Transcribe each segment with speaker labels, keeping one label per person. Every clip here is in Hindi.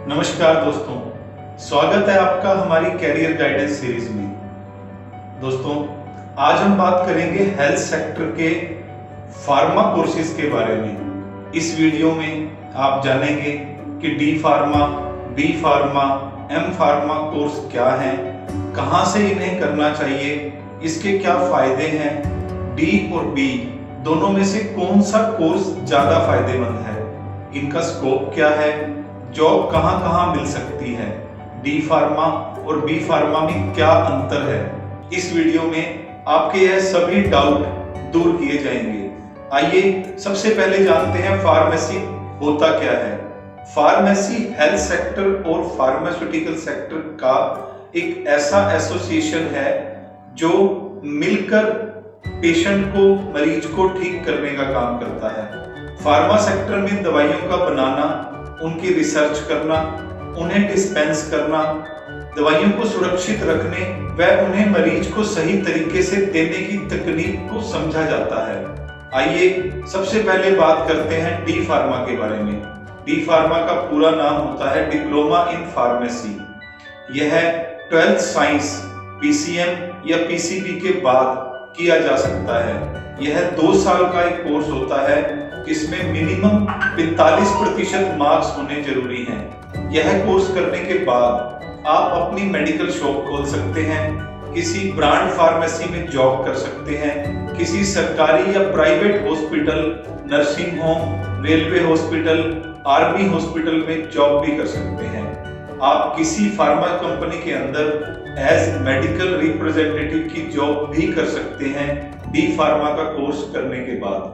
Speaker 1: नमस्कार दोस्तों, स्वागत है आपका हमारी कैरियर गाइडेंस सीरीज में। दोस्तों, आज हम बात करेंगे हेल्थ सेक्टर के फार्मा कोर्सेज के बारे में। इस वीडियो में आप जानेंगे कि D pharma, B pharma, M pharma course क्या हैं, कहां से इन्हें करना चाहिए, इसके क्या फायदे हैं, डी और बी दोनों में से कौन सा कोर्स ज्यादा फायदेमंद है, इनका स्कोप क्या है, जॉब कहां कहां मिल सकती है, डी फार्मा और बी फार्मा में क्या अंतर है। इस वीडियो में आपके यह सभी डाउट दूर किए जाएंगे। आइए सबसे पहले जानते हैं फार्मेसी होता क्या है। फार्मेसी हेल्थ सेक्टर और फार्मास्यूटिकल सेक्टर का एक ऐसा एसोसिएशन है जो मिलकर पेशेंट को, मरीज को ठीक करने का काम करता है। फार्मा सेक्टर में दवाइयों का बनाना, उनकी रिसर्च करना, उन्हें डिस्पेंस करना, दवाइयों को सुरक्षित रखने व उन्हें मरीज को सही तरीके से देने की तकनीक को समझा जाता है। आइए सबसे पहले बात करते हैं डी फार्मा के बारे में। डी फार्मा का पूरा नाम होता है डिप्लोमा इन फार्मेसी। यह 12th साइंस पीसीएम या पीसीबी के बाद किया जा सकता है। यह 2 साल का एक कोर्स होता है जिसमें मिनिमम 45% मार्क्स होने जरूरी हैं। यह कोर्स करने के बाद आप अपनी मेडिकल शॉप खोल सकते हैं, किसी ब्रांड फार्मेसी में जॉब कर सकते हैं, किसी सरकारी या private hospital, nursing home, railway hospital, army hospital में जॉब भी कर सकते हैं। आप किसी फार्मा कंपनी के अंदर एज मेडिकल रिप्रेजेंटेटिव की जॉब भी कर सकते हैं डी फार्मा का कोर्स करने के बाद।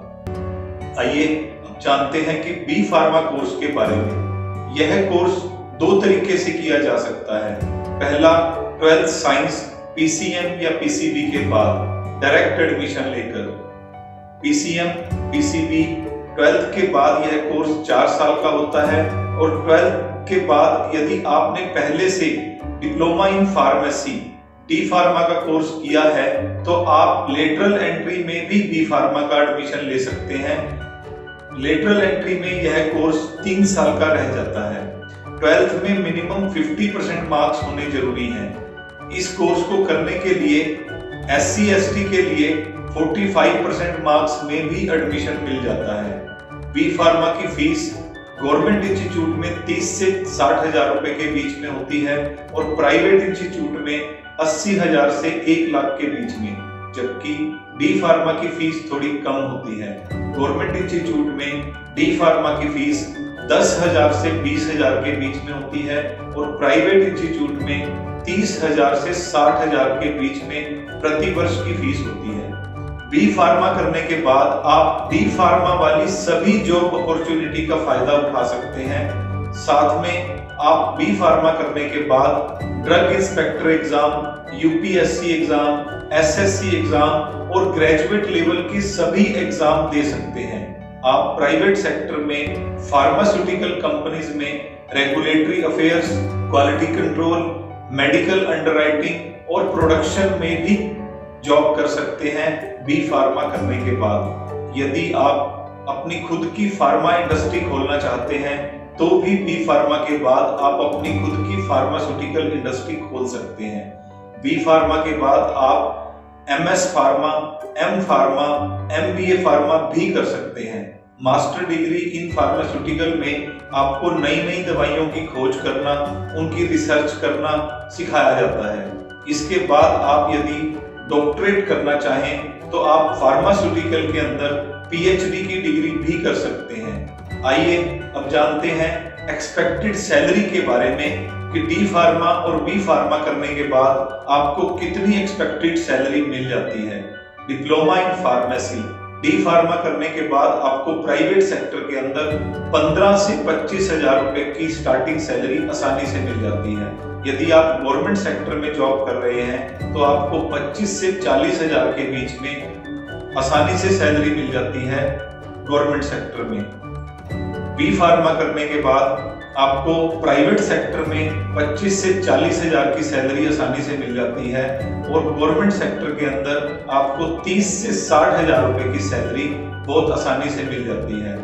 Speaker 1: आइए अब जानते हैं कि बी फार्मा कोर्स के बारे में। यह कोर्स 2 तरीके से किया जा सकता है। पहला, 12th साइंस पीसीएम या पीसीबी के बाद डायरेक्ट एडमिशन लेकर। पीसीएम, पीसीबी 12th के बाद यह कोर्स 4 साल का होता है और 12th के बाद यदि आपने पहले से diploma in pharmacy D pharma का कोर्स किया है तो आप लेटरल एंट्री में भी बी फार्मा का एडमिशन ले सकते हैं। लेटरल एंट्री में यह कोर्स 3 साल का रह जाता है। 12th में मिनिमम 50% मार्क्स होने जरूरी हैं। इस कोर्स को करने के लिए SC ST के लिए 45% मार्क्स में भी एडमिशन मिल जाता है। बी फार्मा की फीस गवर्नमेंट इंस्टीट्यूट में 30 से 60 हजार रुपए के बीच में होती है और प्राइवेट इंस्टीट्यूट में 80 हजार से 1 लाख के बीच में, जबकि डी फार्मा की फीस थोड़ी कम होती है। गवर्नमेंट इंस्टीट्यूट में डी फार्मा की फीस 10 हजार से 20 हजार के बीच में होती है और प्राइवेट इंस्टीट्यूट में 30 हजार से 60 हजार के बीच में प्रति वर्ष की फीस होती है। बी फार्मा करने के बाद आप डी फार्मा वाली सभी जॉब अपॉर्चुनिटी का फायदा उठा सकते हैं। साथ में आप बी फार्मा करने के बाद drug inspector exam, UPSC exam, SSC exam और ग्रेजुएट लेवल की सभी एग्जाम दे सकते हैं। आप प्राइवेट सेक्टर में फार्मास्यूटिकल कंपनीज में regulatory affairs, quality control, medical underwriting और प्रोडक्शन में भी जॉब कर सकते हैं बी फार्मा करने के बाद। यदि आप अपनी खुद की फार्मा इंडस्ट्री खोलना चाहते हैं तो भी बी फार्मा के बाद आप अपनी खुद की फार्मास्यूटिकल इंडस्ट्री खोल सकते हैं। बी फार्मा के बाद आप MS pharma, M pharma, MBA pharma भी कर सकते हैं। मास्टर डिग्री इन फार्मास्यूटिकल में आपको नई नई दवाइयों की खोज करना, उनकी रिसर्च करना सिखाया जाता है। इसके बाद आप यदि डॉक्टरेट करना चाहें तो आप फार्मास्यूटिकल के अंदर PhD की डिग्री भी कर सकते हैं। आइए अब जानते हैं एक्सपेक्टेड सैलरी के बारे में कि डी फार्मा और बी फार्मा करने के बाद आपको कितनी एक्सपेक्टेड सैलरी मिल जाती है। Diploma in pharmacy D pharma करने के बाद आपको प्राइवेट सेक्टर के अंदर 15 से 25 हजार रुपए की स्टार्टिंग सैलरी आसानी से मिल जाती है। यदि आप गवर्नमेंट सेक्टर में जॉब कर रहे हैं तो आपको 25 से 40 हजार के बीच में आसानी से सैलरी मिल जाती है गवर्नमेंट सेक्टर में। बी फार्मा करने के बाद आपको प्राइवेट सेक्टर में 25 से 40 हजार की सैलरी आसानी से मिल जाती है और गवर्नमेंट सेक्टर के अंदर आपको 30 से 60 हजार रुपए की सैलरी बहुत आसानी से मिल जाती है।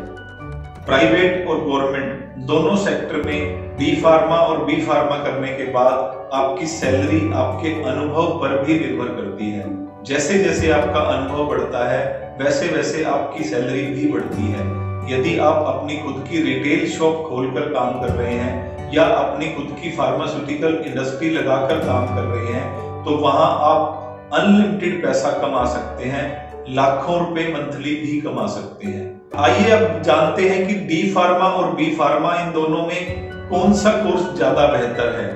Speaker 1: प्राइवेट और गवर्नमेंट दोनों सेक्टर में डी फार्मा और बी फार्मा करने के बाद आपकी सैलरी आपके अनुभव पर भी निर्भर करती है। जैसे जैसे आपका अनुभव बढ़ता है वैसे वैसे आपकी सैलरी भी बढ़ती है। यदि आप अपनी खुद की रिटेल शॉप खोलकर काम कर रहे हैं या अपनी खुद की फार्मास्यूटिकल इंडस्ट्री लगाकर काम कर रहे हैं तो वहां आप अनलिमिटेड पैसा कमा सकते हैं, लाखों रुपए मंथली भी कमा सकते हैं। आइए अब जानते हैं कि डी फार्मा और बी फार्मा इन दोनों में कौन सा कोर्स ज्यादा बेहतर है।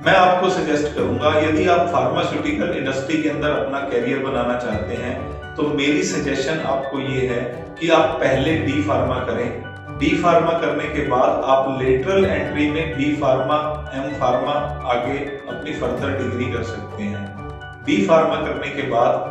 Speaker 1: मैं आपको सजेस्ट करूंगा, यदि आप फार्मास्यूटिकल इंडस्ट्री के अंदर अपना कैरियर बनाना चाहते हैं तो मेरी सजेशन आपको ये है कि आप पहले डी फार्मा करें। डी फार्मा करने के बाद आप लेटरल एंट्री में बी फार्मा, एम फार्मा आगे अपनी फर्दर डिग्री कर सकते हैं। डी फार्मा करने के बाद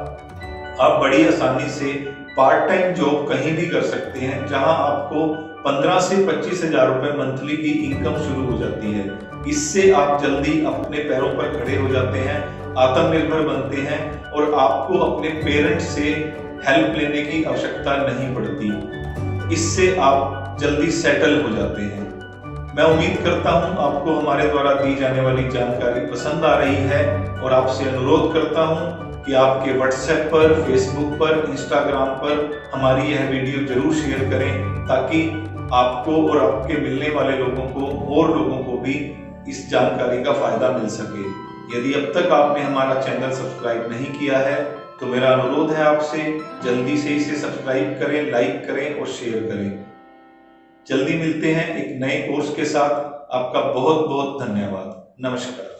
Speaker 1: आप बड़ी आसानी से पार्ट टाइम जॉब कहीं भी कर सकते हैं, जहां आपको 15 से 25 हजार रुपए मंथली की इनकम शुरू हो जाती है। इससे आप जल्दी अपने पैरों पर खड़े हो जाते हैं, आत्मनिर्भर बनते हैं और आपको अपने पेरेंट्स से हेल्प लेने की आवश्यकता नहीं पड़ती। इससे आप जल्दी सेटल हो जाते हैं। मैं उम्मीद करता हूं आपको हमारे द्वारा दी जाने वाली जानकारी पसंद आ रही है और आपसे अनुरोध करता हूं कि आपके व्हाट्सएप पर, फेसबुक पर, इंस्टाग्राम पर हमारी यह वीडियो जरूर शेयर करें ताकि आपको और आपके मिलने वाले लोगों को और लोगों को भी इस जानकारी का फायदा मिल सके। यदि अब तक आपने हमारा चैनल सब्सक्राइब नहीं किया है तो मेरा अनुरोध है आपसे, जल्दी से इसे सब्सक्राइब करें, लाइक करें और शेयर करें। जल्दी मिलते हैं एक नए कोर्स के साथ। आपका बहुत बहुत धन्यवाद। नमस्कार।